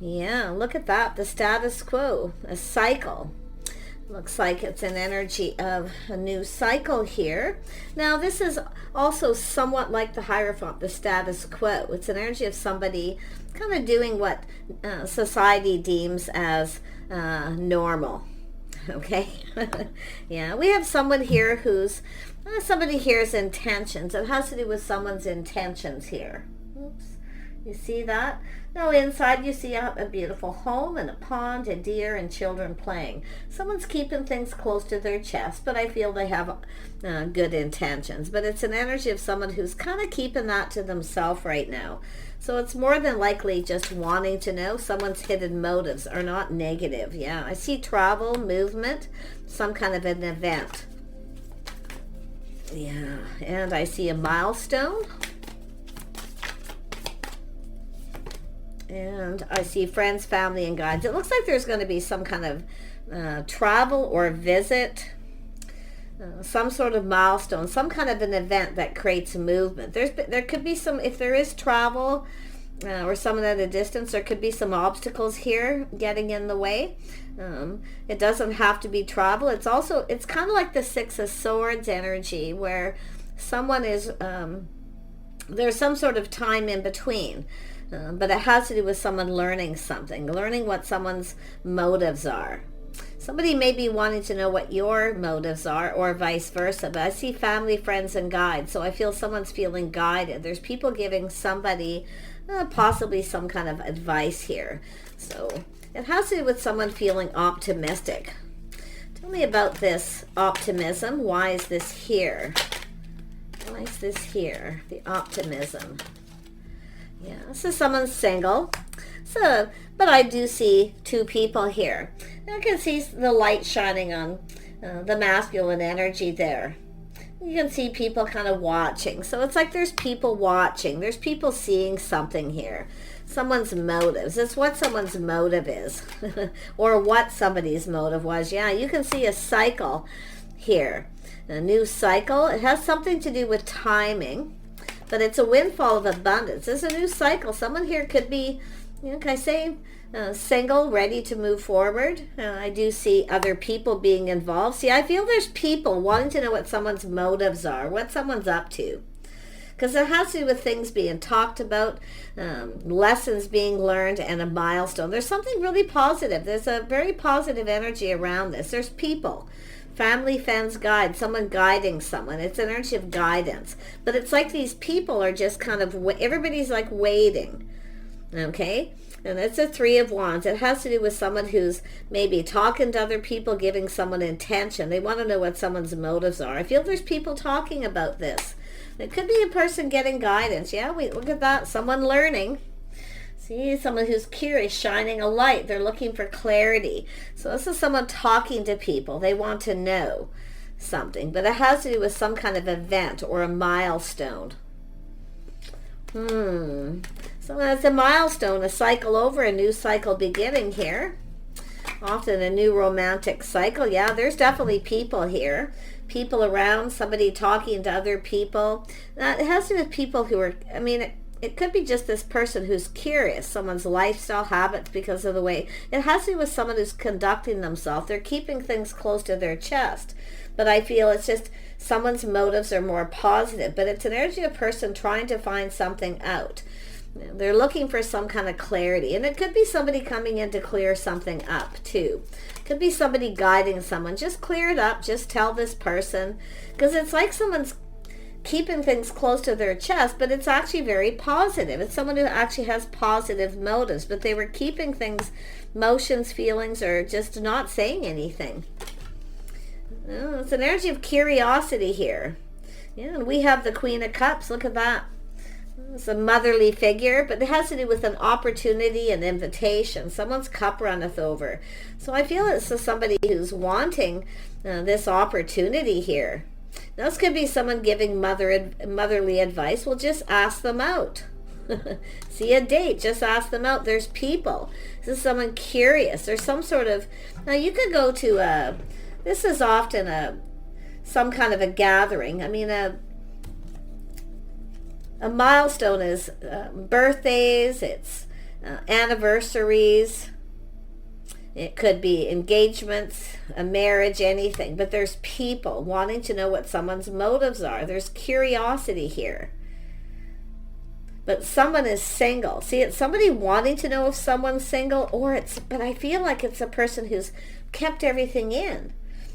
Yeah, look at that. The status quo, a cycle. Looks like it's an energy of a new cycle here. Now, this is also somewhat like the Hierophant, the status quo. It's an energy of somebody kind of doing what society deems as normal. Okay. Yeah, we have someone here who's somebody here's intentions. It has to do with someone's intentions here. Oops. You see that? Now inside you see a beautiful home and a pond, a deer, and children playing. Someone's keeping things close to their chest, but I feel they have good intentions. But it's an energy of someone who's kind of keeping that to themselves right now. So it's more than likely just wanting to know. Someone's hidden motives are not negative. Yeah, I see travel, movement, some kind of an event. Yeah, and I see a milestone. And I see friends, family, and guides. It looks like there's going to be some kind of travel or visit, some sort of milestone, some kind of an event that creates movement. There could be some, if there is travel or someone at a distance, there could be some obstacles here getting in the way. It doesn't have to be travel. It's kind of like the Six of Swords energy where someone is, there's some sort of time in between. But it has to do with someone learning something, learning what someone's motives are. Somebody may be wanting to know what your motives are or vice versa, but I see family, friends, and guides. So I feel someone's feeling guided. There's people giving somebody possibly some kind of advice here. So it has to do with someone feeling optimistic. Tell me about this optimism. Why is this here? Why is this here? The optimism. Yeah, so someone's single. But I do see two people here. I can see the light shining on the masculine energy there. You can see people kind of watching. So it's like there's people watching. There's people seeing something here. Someone's motives. It's what someone's motive is. Or what somebody's motive was. Yeah, you can see a cycle here. A new cycle. It has something to do with timing. But it's a windfall of abundance. There's a new cycle. Someone here could be, can I say, single, ready to move forward. I do see other people being involved. See, I feel there's people wanting to know what someone's motives are, what someone's up to. Because it has to do with things being talked about, lessons being learned, and a milestone. There's something really positive. There's a very positive energy around this. There's people. Family, friends, guide, someone guiding someone. It's an energy of guidance. But it's like these people are just kind of, everybody's like waiting. Okay? And it's a Three of Wands. It has to do with someone who's maybe talking to other people, giving someone intention. They want to know what someone's motives are. I feel there's people talking about this. It could be a person getting guidance. Yeah, look at that. Someone learning. See, someone who's curious, shining a light. They're looking for clarity. So this is someone talking to people. They want to know something. But it has to do with some kind of event or a milestone. So it's a milestone, a cycle over, a new cycle beginning here. Often a new romantic cycle. Yeah, there's definitely people here. People around, somebody talking to other people. It has to do with people who are, it could be just this person who's curious, someone's lifestyle habits because of the way. It has to do with someone who's conducting themselves. They're keeping things close to their chest. But I feel it's just someone's motives are more positive. But it's an energy of a person trying to find something out. They're looking for some kind of clarity. And it could be somebody coming in to clear something up too. Could be somebody guiding someone. Just clear it up. Just tell this person. Because it's like someone's keeping things close to their chest, but it's actually very positive. It's someone who actually has positive motives, but they were keeping things, motions, feelings, or just not saying anything. It's an energy of curiosity here. Yeah, and we have the Queen of Cups. Look at that. It's a motherly figure, but it has to do with an opportunity, an invitation. Someone's cup runneth over. So I feel it's somebody who's wanting this opportunity here. Now, this could be someone giving motherly advice. Well, just ask them out. See a date, just ask them out. There's people. This is someone curious. There's some sort of, now you could go to this is often some kind of a gathering. A milestone is birthdays, it's anniversaries. It could be engagements, a marriage, anything. But there's people wanting to know what someone's motives are. There's curiosity here. But someone is single. See, it's somebody wanting to know if someone's single, but I feel like it's a person who's kept everything in.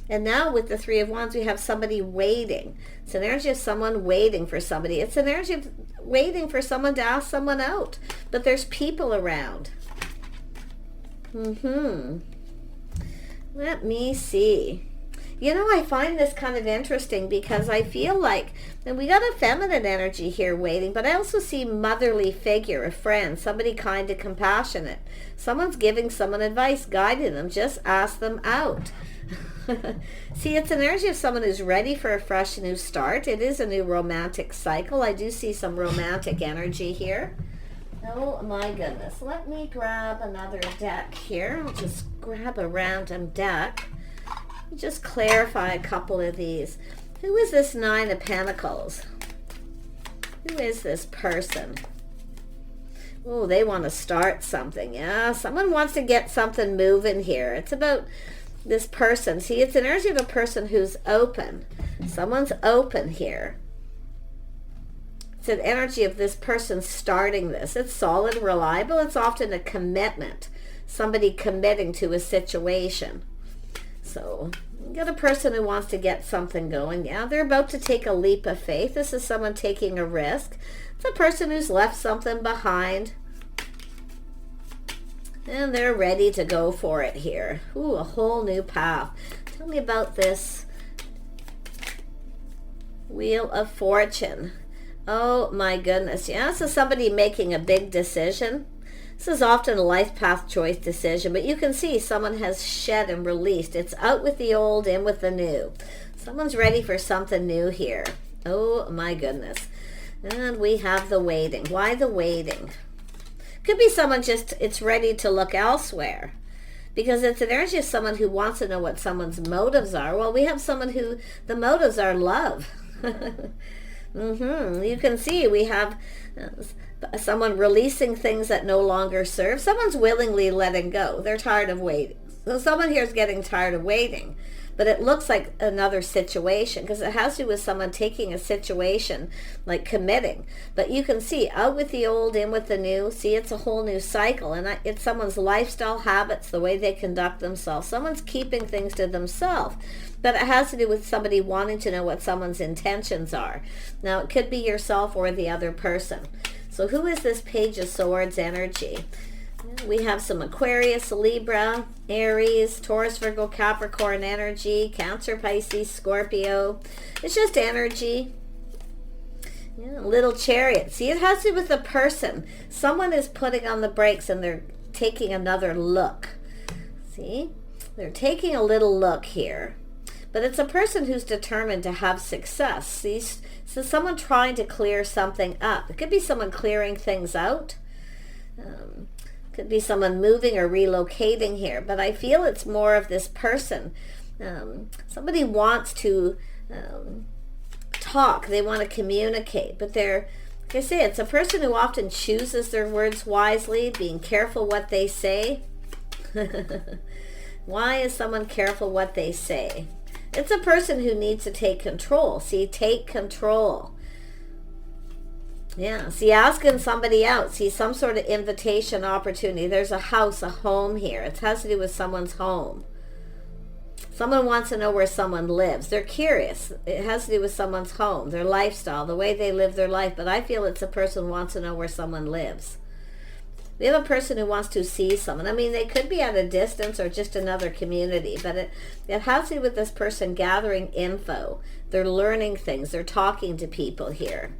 And now with the Three of Wands, we have somebody waiting. It's an energy of someone waiting for somebody. It's an energy of waiting for someone to ask someone out. But there's people around. Let me see. You know, I find this kind of interesting because I feel like, and we got a feminine energy here waiting, but I also see motherly figure, a friend, somebody kind and compassionate. Someone's giving someone advice, guiding them. Just ask them out. See, it's an energy of someone who's ready for a fresh new start. It is a new romantic cycle. I do see some romantic energy here. Oh my goodness. Let me grab another deck here. I'll just grab a random deck. Just clarify a couple of these. Who is this Nine of Pentacles? Who is this person? Oh, they want to start something. Yeah, someone wants to get something moving here. It's about this person. See, it's an energy of a person who's open. Someone's open here. It's an energy of this person starting this. It's solid, reliable. It's often a commitment. Somebody committing to a situation. So you got a person who wants to get something going. Yeah, they're about to take a leap of faith. This is someone taking a risk. It's a person who's left something behind. And they're ready to go for it here. Ooh, a whole new path. Tell me about this Wheel of Fortune. Oh my goodness. Yeah, this is somebody making a big decision. This is often a life path choice decision, but you can see someone has shed and released. It's out with the old, in with the new. Someone's ready for something new here. Oh my goodness. And we have the waiting. Why the waiting? Could be someone it's ready to look elsewhere. Because it's an energy of someone who wants to know what someone's motives are. Well, we have someone who the motives are love. You can see we have someone releasing things that no longer serve. Someone's willingly letting go. They're tired of waiting. So someone here is getting tired of waiting. But it looks like another situation because it has to do with someone taking a situation, like committing. But you can see out with the old, in with the new. See, it's a whole new cycle. And it's someone's lifestyle habits, the way they conduct themselves. Someone's keeping things to themselves. But it has to do with somebody wanting to know what someone's intentions are. Now, it could be yourself or the other person. So who is this Page of Swords energy? We have some Aquarius, Libra, Aries, Taurus, Virgo, Capricorn energy, Cancer, Pisces, Scorpio. It's just energy. Yeah, little Chariot. See, it has to do with the person. Someone is putting on the brakes and they're taking another look. See? They're taking a little look here. But it's a person who's determined to have success. See? So someone trying to clear something up. It could be someone clearing things out. Could be someone moving or relocating here, but I feel it's more of this person. Somebody wants to talk. They want to communicate, but they're, like I say, it's a person who often chooses their words wisely, being careful what they say. Why is someone careful what they say? It's a person who needs to take control. See, take control. Yeah, see, asking somebody out, see, some sort of invitation opportunity. There's a house, a home here. It has to do with someone's home. Someone wants to know where someone lives. They're curious. It has to do with someone's home, their lifestyle, the way they live their life. But I feel it's a person who wants to know where someone lives. We have a person who wants to see someone. I mean, they could be at a distance or just another community, but it has to do with this person gathering info. They're learning things. They're talking to people here.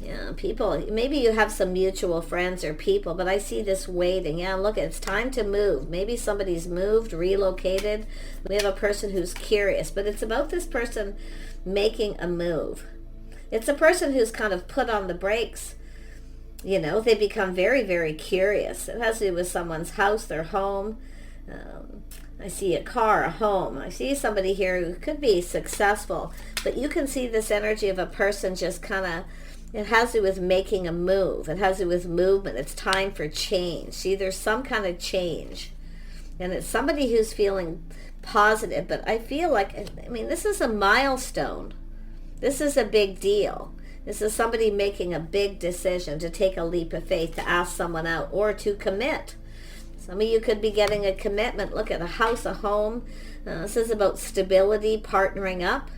Yeah, people, maybe you have some mutual friends or people, but I see this waiting. Yeah, look, it's time to move. Maybe somebody's moved, relocated. We have a person who's curious, but it's about this person making a move. It's a person who's kind of put on the brakes. You know, they become very, very curious. It has to do with someone's house, their home. I see a car, a home. I see somebody here who could be successful, but you can see this energy of a person just kind of It has to do with making a move. It has to do with movement. It's time for change. See, there's some kind of change. And it's somebody who's feeling positive. But I feel like, I mean, this is a milestone. This is a big deal. This is somebody making a big decision to take a leap of faith, to ask someone out, or to commit. Some of you could be getting a commitment. Look at a house, a home. This is about stability, partnering up.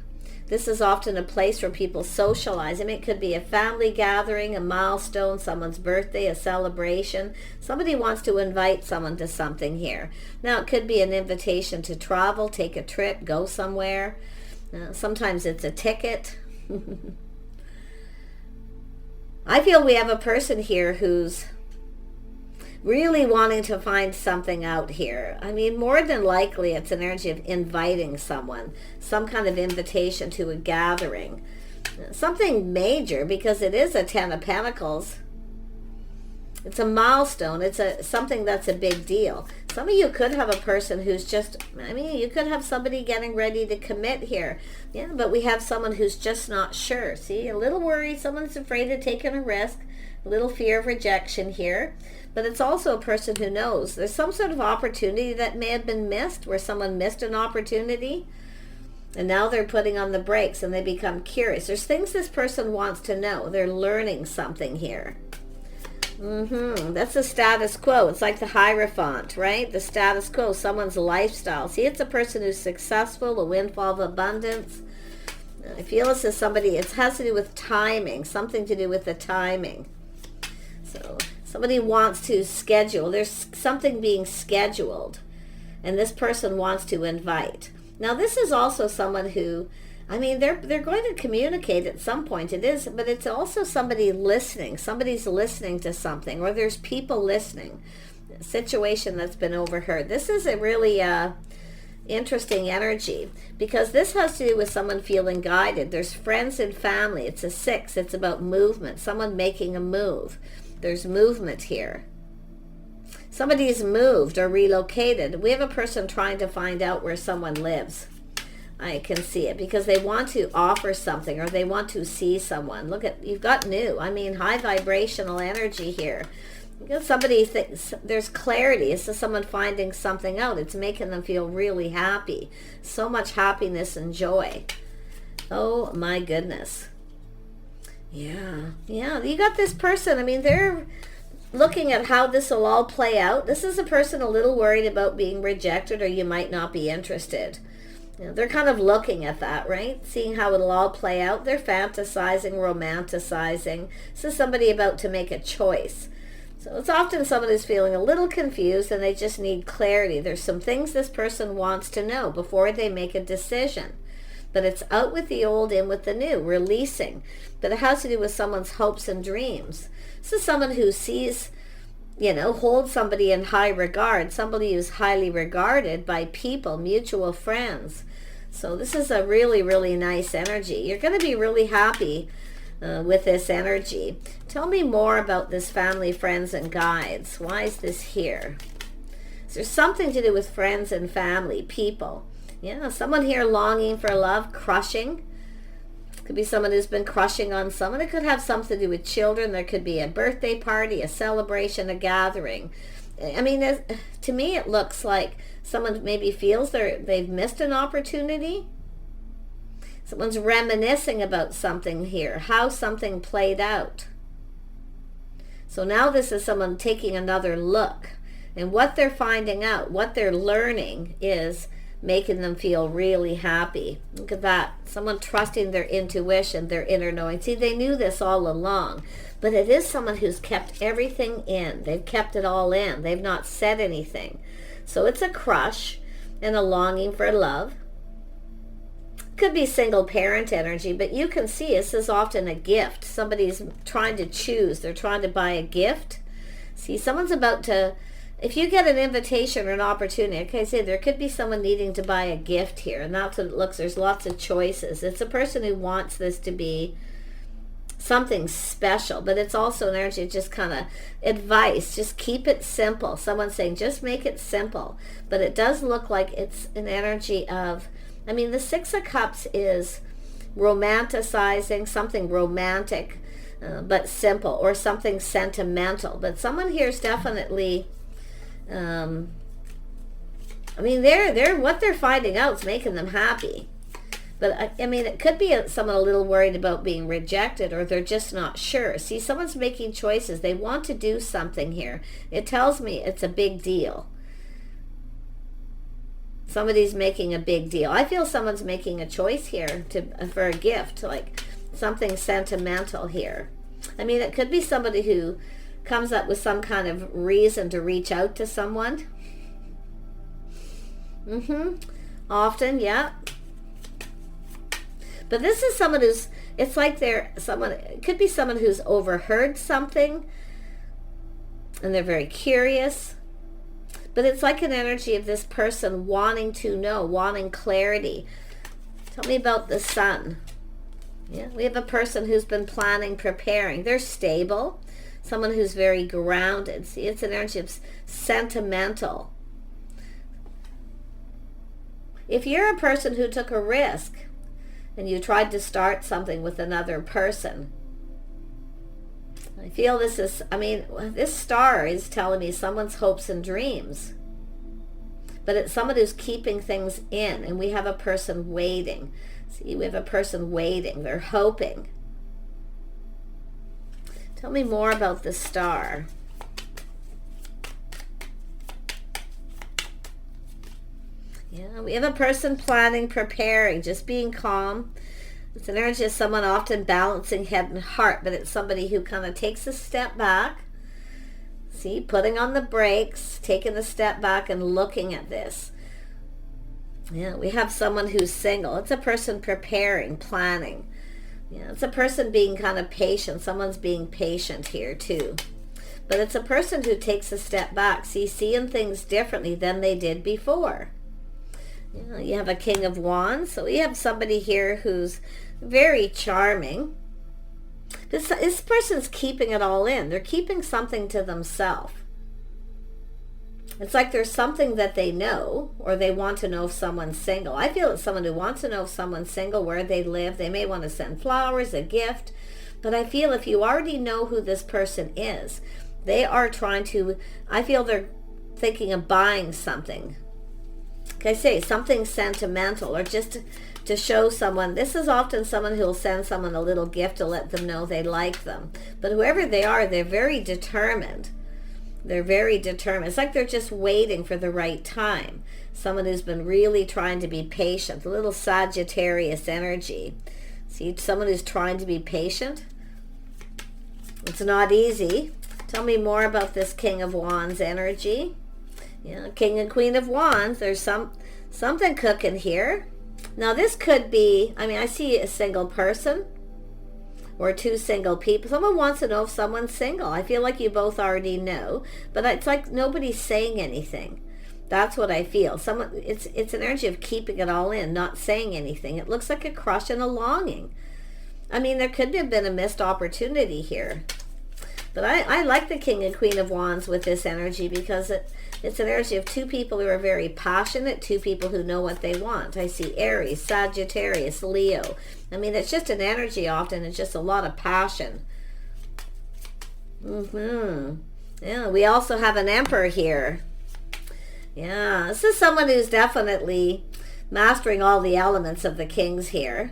This is often a place where people socialize. I mean, it could be a family gathering, a milestone, someone's birthday, a celebration. Somebody wants to invite someone to something here. Now, it could be an invitation to travel, take a trip, go somewhere. Sometimes it's a ticket. I feel we have a person here who's really wanting to find something out here. I mean, more than likely, it's an energy of inviting someone, some kind of invitation to a gathering. Something major, because it is a Ten of Pentacles. It's a milestone. It's something that's a big deal. Some of you could have a person who's just, I mean, you could have somebody getting ready to commit here. Yeah, but we have someone who's just not sure. See, a little worried, someone's afraid of taking a risk, a little fear of rejection here. But it's also a person who knows there's some sort of opportunity that may have been missed, where someone missed an opportunity, and now they're putting on the brakes and they become curious. There's things this person wants to know. They're learning something here. That's the status quo. It's like the Hierophant, right? The status quo, someone's lifestyle. See, it's a person who's successful, a windfall of abundance. I feel this is somebody, it has to do with timing, something to do with the timing. So somebody wants to schedule. There's something being scheduled, and this person wants to invite. Now, this is also someone who, I mean, they're going to communicate at some point. It is, but it's also somebody listening. Somebody's listening to something, or there's people listening. A situation that's been overheard. This is a really interesting energy, because this has to do with someone feeling guided. There's friends and family. It's a 6. It's about movement. Someone making a move. There's movement here. Somebody's moved or relocated. We have a person trying to find out where someone lives. I can see it, because they want to offer something, or they want to see someone. Look at, you've got new. I mean, high vibrational energy here. Because somebody thinks there's clarity. It's just someone finding something out. It's making them feel really happy. So much happiness and joy. Oh my goodness. Yeah, you got this person. I mean, they're looking at how this will all play out. This is a person a little worried about being rejected, or you might not be interested. You know, they're kind of looking at that, right? Seeing how it'll all play out. They're fantasizing, romanticizing. This is somebody about to make a choice. So it's often someone who's feeling a little confused, and they just need clarity. There's some things this person wants to know before they make a decision. But it's out with the old, in with the new, releasing. But it has to do with someone's hopes and dreams. This is someone who sees, holds somebody in high regard, somebody who's highly regarded by people, mutual friends. So this is a really, really nice energy. You're going to be really happy with this energy. Tell me more about this family, friends, and guides. Why is this here? Is there something to do with friends and family, people? Yeah, someone here longing for love, crushing. Could be someone who's been crushing on someone. It could have something to do with children. There could be a birthday party, a celebration, a gathering. I mean, to me, it looks like someone maybe feels they've missed an opportunity. Someone's reminiscing about something here, how something played out. So now this is someone taking another look. And what they're finding out, what they're learning is making them feel really happy. Look at that. Someone trusting their intuition, their inner knowing. See, they knew this all along, but it is someone who's kept everything in. They've kept it all in. They've not said anything. So it's a crush and a longing for love. Could be single parent energy, but you can see this is often a gift. Somebody's trying to choose. They're trying to buy a gift. See, someone's about to, if you get an invitation or an opportunity, okay, say there could be someone needing to buy a gift here, and that's what it looks. There's lots of choices. It's a person who wants this to be something special, but it's also an energy of just kind of advice. Just keep it simple. Someone's saying just make it simple, but it does look like it's an energy of, I mean, the 6 of Cups is romanticizing, something romantic. but simple, or something sentimental. But someone here is definitely, I mean, they're what they're finding out is making them happy. But I mean, it could be someone a little worried about being rejected, or they're just not sure. See, someone's making choices. They want to do something here. It tells me it's a big deal. Somebody's making a big deal. I feel someone's making a choice here for a gift, like something sentimental here. I mean, it could be somebody who comes up with some kind of reason to reach out to someone. Often, yeah. But this is someone who's, it's like it could be someone who's overheard something and they're very curious. But it's like an energy of this person wanting to know, wanting clarity. Tell me about the sun. Yeah, we have a person who's been planning, preparing. They're stable. Someone who's very grounded. See, it's an energy of sentimental. If you're a person who took a risk and you tried to start something with another person, I feel this is, I mean, this star is telling me someone's hopes and dreams. But it's someone who's keeping things in, and we have a person waiting. See, we have a person waiting. They're hoping. Tell me more about the star. Yeah, we have a person planning, preparing, just being calm. It's an energy of someone often balancing head and heart, but it's somebody who kind of takes a step back. See, putting on the brakes, taking a step back and looking at this. Yeah, we have someone who's single. It's a person preparing, planning. Yeah, it's a person being kind of patient. Someone's being patient here too. But it's a person who takes a step back, seeing things differently than they did before. You have a King of Wands, so we have somebody here who's very charming. This person's keeping it all in. They're keeping something to themselves. It's like there's something that they know, or they want to know if someone's single. I feel it's someone who wants to know if someone's single, where they live. They may want to send flowers, a gift. But I feel if you already know who this person is, they are trying to, I feel they're thinking of buying something. Like I say, something sentimental, or just to show someone. This is often someone who will send someone a little gift to let them know they like them. But whoever they are, they're very determined. They're very determined. It's like they're just waiting for the right time. Someone who's been really trying to be patient. A little Sagittarius energy. See, someone who's trying to be patient. It's not easy. Tell me more about this King of Wands energy. Yeah, King and Queen of Wands. There's something cooking here. Now this could be, I mean, I see a single person or two single people. Someone wants to know if someone's single. I feel like you both already know, but it's like nobody's saying anything. That's what I feel. It's an energy of keeping it all in, not saying anything. It looks like a crush and a longing. I mean, there could have been a missed opportunity here. But I like the King and Queen of Wands with this energy, because it's an energy of two people who are very passionate, two people who know what they want. I see Aries, Sagittarius, Leo. I mean, it's just an energy often. It's just a lot of passion. Yeah, we also have an Emperor here. Yeah, this is someone who's definitely mastering all the elements of the Kings here.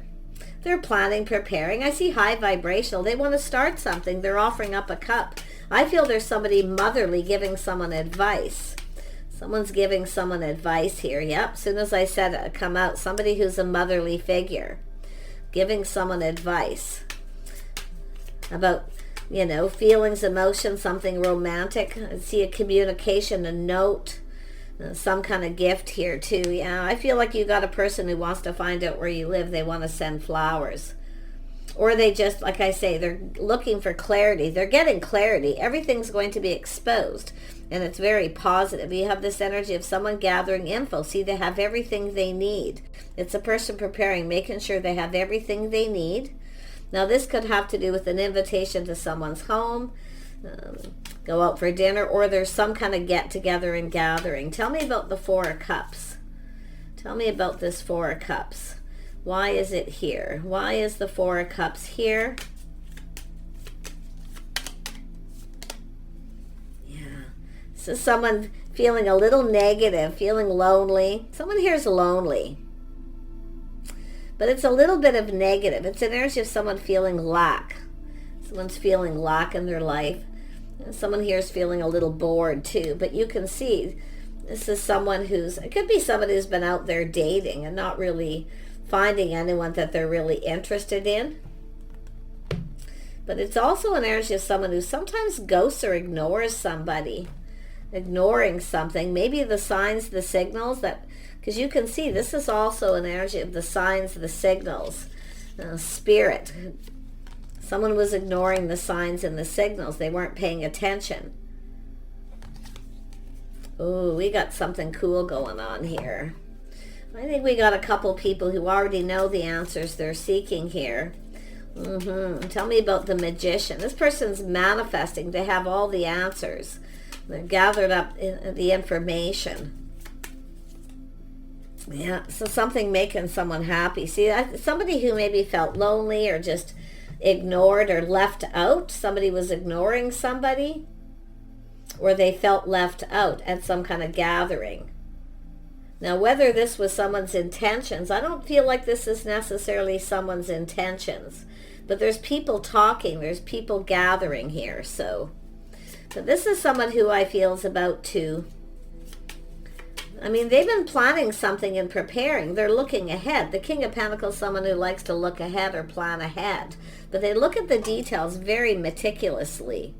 They're planning, preparing. I see high vibrational. They want to start something. They're offering up a cup. I feel there's somebody motherly giving someone advice. Someone's giving someone advice here. Yep, as soon as I said it, come out. Somebody who's a motherly figure giving someone advice about, you know, feelings, emotions, something romantic. I see a communication, a note, some kind of gift here too. Yeah, I feel like you got a person who wants to find out where you live. They want to send flowers. Or they just, like I say, they're looking for clarity. They're getting clarity. Everything's going to be exposed. And it's very positive. You have this energy of someone gathering info. See, they have everything they need. It's a person preparing, making sure they have everything they need. Now, this could have to do with an invitation to someone's home, go out for dinner, or there's some kind of get-together and gathering. Tell me about the Four of Cups. Tell me about this Four of Cups. Why is it here? Why is the Four of Cups here? So someone feeling a little negative, feeling lonely. Someone here is lonely. But it's a little bit of negative. It's an energy of someone feeling lack. Someone's feeling lack in their life. And someone here is feeling a little bored too. But you can see this is someone it could be somebody who's been out there dating and not really finding anyone that they're really interested in. But it's also an energy of someone who sometimes ghosts or ignores somebody, ignoring something. Maybe the signs, the signals that, because you can see this is also an energy of the signs, the signals, spirit. Someone was ignoring the signs and the signals. They weren't paying attention. Oh, we got something cool going on here. I think we got a couple people who already know the answers they're seeking here. Tell me about the magician. This person's manifesting. They have all the answers. They've gathered up the information. Yeah, so something making someone happy. See, somebody who maybe felt lonely or just ignored or left out. Somebody was ignoring somebody, or they felt left out at some kind of gathering. Now, whether this was someone's intentions, I don't feel like this is necessarily someone's intentions. But there's people talking, there's people gathering here. So this is someone who I feel is about to, I mean, they've been planning something and preparing. They're looking ahead. The King of Pentacles is someone who likes to look ahead or plan ahead. But they look at the details very meticulously.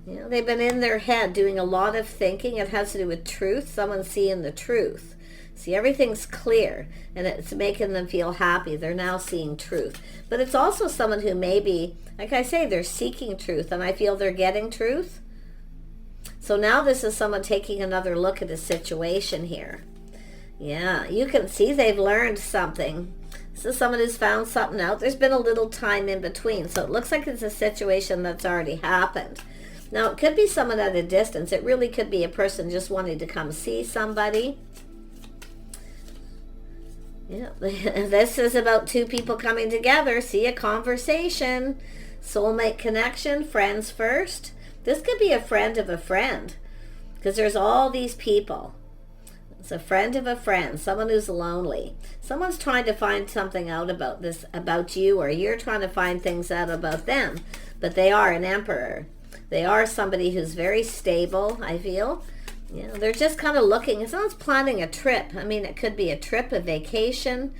You know, they've been in their head doing a lot of thinking. It has to do with truth. Someone's seeing the truth. See, everything's clear, and it's making them feel happy. They're now seeing truth. But it's also someone who maybe, like I say, they're seeking truth, and I feel they're getting truth. So now this is someone taking another look at a situation here. Yeah, you can see they've learned something. This is someone who's found something out. There's been a little time in between, so it looks like it's a situation that's already happened. Now, it could be someone at a distance. It really could be a person just wanting to come see somebody. Yeah, this is about two people coming together. See, a conversation, soulmate connection, friends first. This could be a friend of a friend, because there's all these people. It's a friend of a friend, someone who's lonely. Someone's trying to find something out about this, about you, or you're trying to find things out about them. But they are an emperor. They are somebody who's very stable, I feel. You know, they're just kind of looking. Someone's planning a trip. I mean, it could be a trip, a vacation.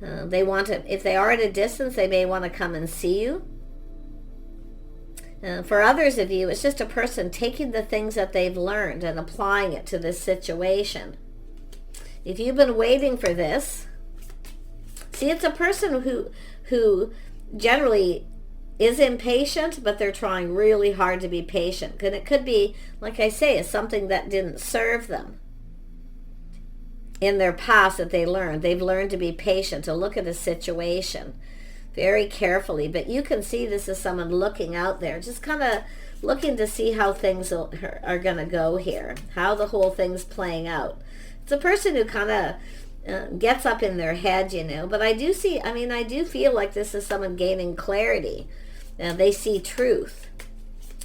They want to, if they are at a distance, they may want to come and see you. For others of you, it's just a person taking the things that they've learned and applying it to this situation. If you've been waiting for this, see, it's a person who generally is impatient, but they're trying really hard to be patient. And it could be, like I say, it's something that didn't serve them in their past that they learned. They've learned to be patient, to look at a situation very carefully. But you can see this is someone looking out there, just kind of looking to see how things are going to go here, how the whole thing's playing out. It's a person who kind of gets up in their head, you know. But I do see, I mean, I do feel like this is someone gaining clarity. They see truth,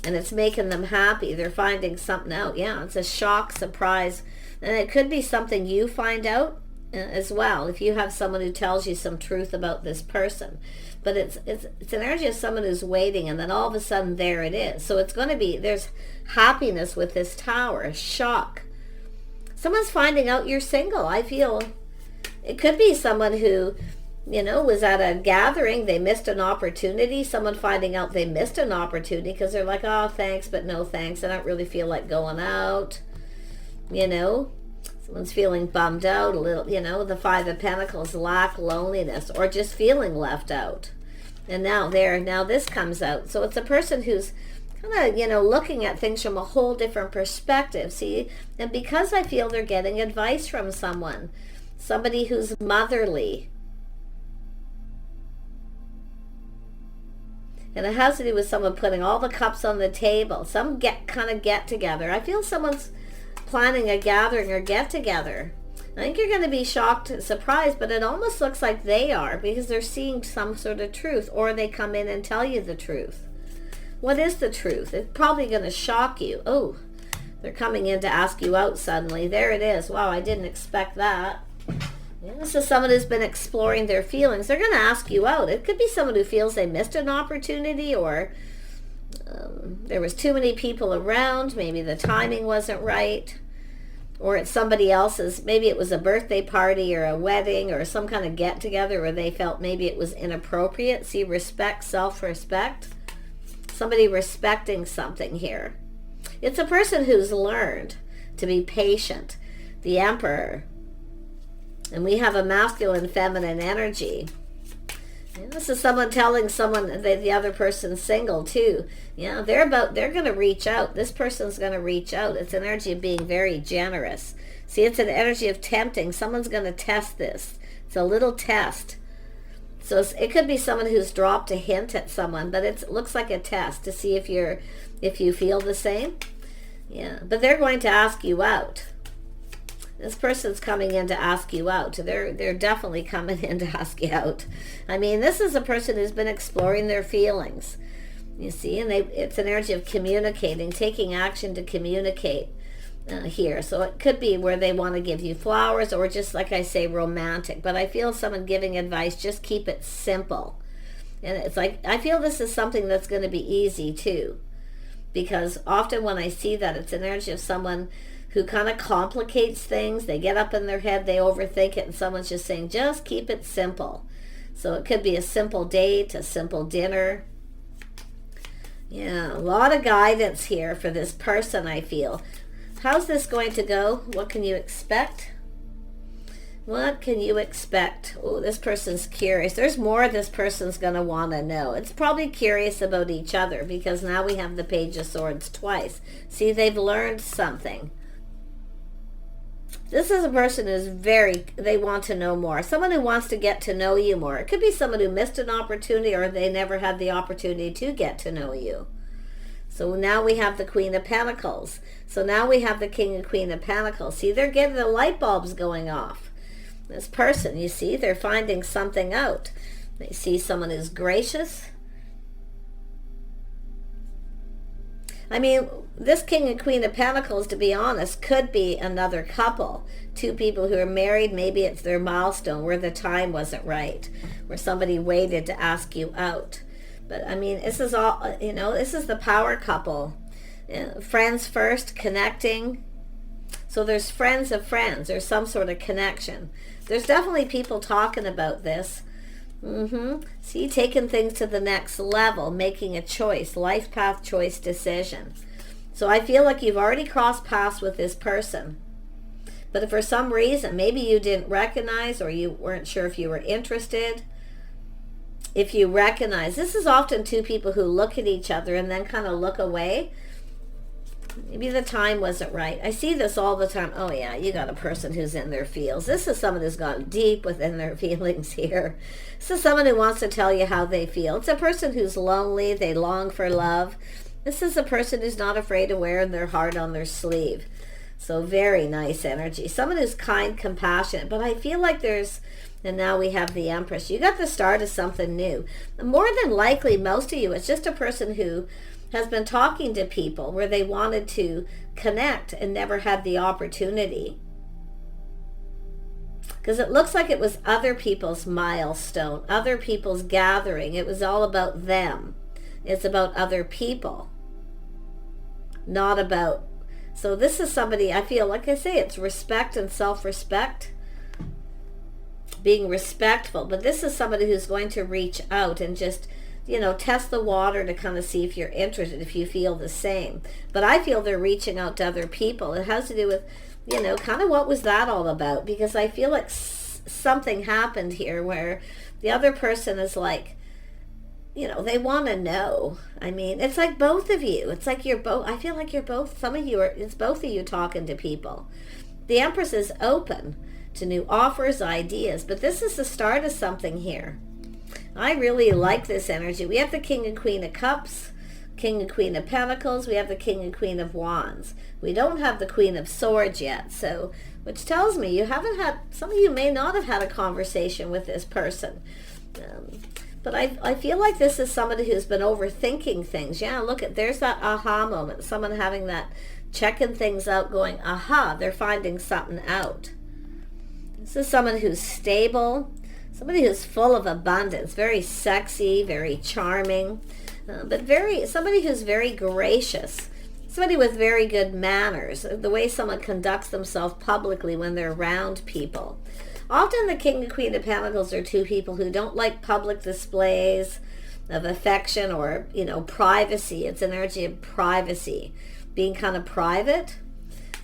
and it's making them happy. They're finding something out. Yeah, it's a shock, surprise, and it could be something you find out as well, if you have someone who tells you some truth about this person. But it's an energy of someone who's waiting, and then all of a sudden there it is. So it's going to be, there's happiness with this tower, a shock. Someone's finding out you're single. I feel it could be someone who, you know, was at a gathering, they missed an opportunity. Someone finding out they missed an opportunity because they're like, oh, thanks, but no thanks. I don't really feel like going out. You know, someone's feeling bummed out a little, you know, the Five of Pentacles, lack, loneliness, or just feeling left out. And now this comes out. So it's a person who's kind of, you know, looking at things from a whole different perspective. See, and because I feel they're getting advice from someone, somebody who's motherly. And it has to do with someone putting all the cups on the table. Some kind of get together. I feel someone's planning a gathering or get together. I think you're going to be shocked, surprised, but it almost looks like they are, because they're seeing some sort of truth, or they come in and tell you the truth. What is the truth? It's probably going to shock you. Oh, They're coming in to ask you out suddenly. There it is. Wow, I didn't expect that. Yeah, this is someone who's been exploring their feelings. They're going to ask you out. It could be someone who feels they missed an opportunity, or there was too many people around. Maybe the timing wasn't right. Or it's somebody else's, maybe it was a birthday party or a wedding or some kind of get-together where they felt maybe it was inappropriate. See, respect, self-respect. Somebody respecting something here. It's a person who's learned to be patient. The Emperor. And we have a masculine, feminine energy. And this is someone telling someone that the other person's single too. Yeah, they're going to reach out. This person's going to reach out. It's an energy of being very generous. See, it's an energy of tempting. Someone's going to test this. It's a little test. So it could be someone who's dropped a hint at someone, but it looks like a test to see if you feel the same. Yeah, but they're going to ask you out. This person's coming in to ask you out. They're definitely coming in to ask you out. I mean, this is a person who's been exploring their feelings. You see, and it's an energy of communicating, taking action to communicate here. So it could be where they want to give you flowers, or just, like I say, romantic. But I feel someone giving advice, just keep it simple. And it's like, I feel this is something that's going to be easy too. Because often when I see that, it's an energy of someone who kind of complicates things. They get up in their head, they overthink it, and someone's just saying, just keep it simple. So it could be a simple date, a simple dinner. Yeah, a lot of guidance here for this person, I feel. How's this going to go? What can you expect? What can you expect? Oh, this person's curious. There's more this person's going to want to know. It's probably curious about each other, because now we have the Page of Swords twice. See, they've learned something. This is a person who's they want to know more. Someone who wants to get to know you more. It could be someone who missed an opportunity, or they never had the opportunity to get to know you. So now we have the Queen of Pentacles. So now we have the King and Queen of Pentacles. See, they're getting the light bulbs going off. This person, you see, they're finding something out. They see someone who's gracious. I mean, this King and Queen of Pentacles, to be honest, could be another couple. Two people who are married. Maybe it's their milestone where the time wasn't right, where somebody waited to ask you out. But I mean, this is all, this is the power couple. Friends first, connecting. So there's friends of friends. There's some sort of connection. There's definitely people talking about this. See, taking things to the next level, making a choice, life path choice decision. So I feel like you've already crossed paths with this person. But if for some reason, maybe you didn't recognize, or you weren't sure if you were interested, if you recognize, this is often two people who look at each other and then kind of look away. Maybe the time wasn't right. I see this all the time. Oh yeah, you got a person who's in their feels. This is someone who's gone deep within their feelings here. This is someone who wants to tell you how they feel. It's a person who's lonely. They long for love. This is a person who's not afraid of wearing their heart on their sleeve. So very nice energy. Someone who's kind, compassionate. But I feel like and now we have the Empress. You got the start of something new. More than likely, most of you, it's just a person who has been talking to people where they wanted to connect and never had the opportunity. Because it looks like it was other people's milestone, other people's gathering. It was all about them. It's about other people. Not about... So this is somebody, I feel, like I say, it's respect and self-respect. Being respectful. But this is somebody who's going to reach out and just... test the water to kind of see if you're interested, if you feel the same. But I feel they're reaching out to other people. It has to do with, kind of what was that all about? Because I feel like something happened here where the other person is like, they want to know. I mean, it's like both of you. It's like you're both, I feel like you're both, it's both of you talking to people. The Empress is open to new offers, ideas, but this is the start of something here. I really like this energy. We have the King and Queen of Cups, King and Queen of Pentacles. We have the King and Queen of Wands. We don't have the Queen of Swords yet, so which tells me some of you may not have had a conversation with this person. But I feel like this is somebody who's been overthinking things. Yeah, look, there's that aha moment. Someone having that checking things out, going, aha, they're finding something out. This is someone who's stable, somebody who's full of abundance, very sexy, very charming, but somebody who's very gracious, somebody with very good manners, the way someone conducts themselves publicly when they're around people. Often the King and Queen of Pentacles are two people who don't like public displays of affection or, privacy. It's an energy of privacy, being kind of private.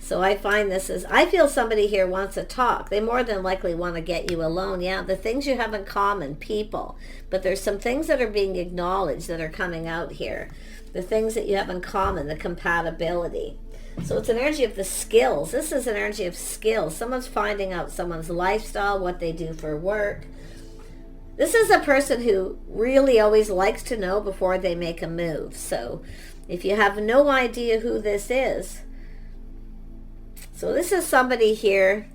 So I find I feel somebody here wants to talk. They more than likely want to get you alone. Yeah, the things you have in common, people. But there's some things that are being acknowledged that are coming out here. The things that you have in common, the compatibility. So it's an energy of the skills. This is an energy of skills. Someone's finding out someone's lifestyle, what they do for work. This is a person who really always likes to know before they make a move. So if you have no idea who this is, so this is somebody here,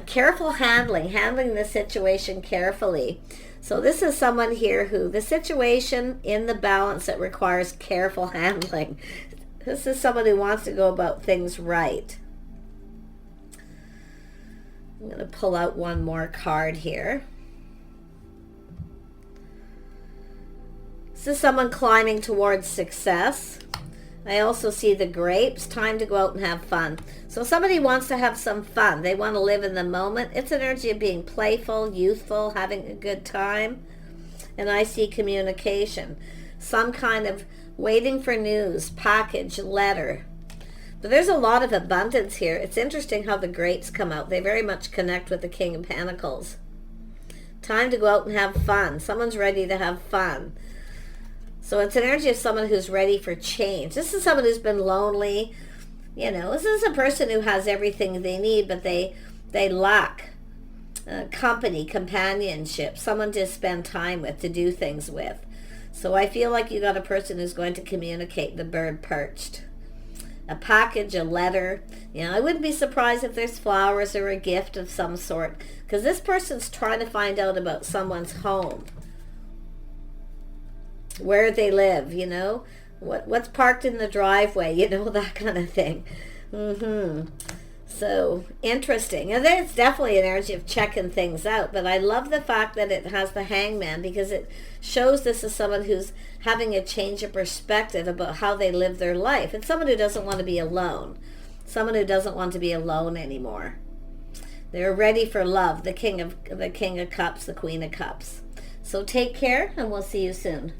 careful handling the situation carefully. So this is someone here who, the situation in the balance that requires careful handling. This is someone who wants to go about things right. I'm going to pull out one more card here. This is someone climbing towards success. I also see the grapes, time to go out and have fun. So somebody wants to have some fun. They want to live in the moment. It's an energy of being playful, youthful, having a good time. And I see communication. Some kind of waiting for news, package, letter. But there's a lot of abundance here. It's interesting how the grapes come out. They very much connect with the King of Pentacles. Time to go out and have fun. Someone's ready to have fun. So it's an energy of someone who's ready for change. This is someone who's been lonely. This is a person who has everything they need, but they lack company, companionship, someone to spend time with, to do things with. So I feel like you got a person who's going to communicate, the bird perched. A package, a letter. I wouldn't be surprised if there's flowers or a gift of some sort, because this person's trying to find out about someone's home. Where they live, what's parked in the driveway, that kind of thing. So interesting. And then it's definitely an energy of checking things out, but I love the fact that it has the Hangman, because it shows this is someone who's having a change of perspective about how they live their life. It's someone who doesn't want to be alone, someone who doesn't want to be alone anymore. They're ready for love, the King of Cups, the Queen of Cups. So take care, and we'll see you soon.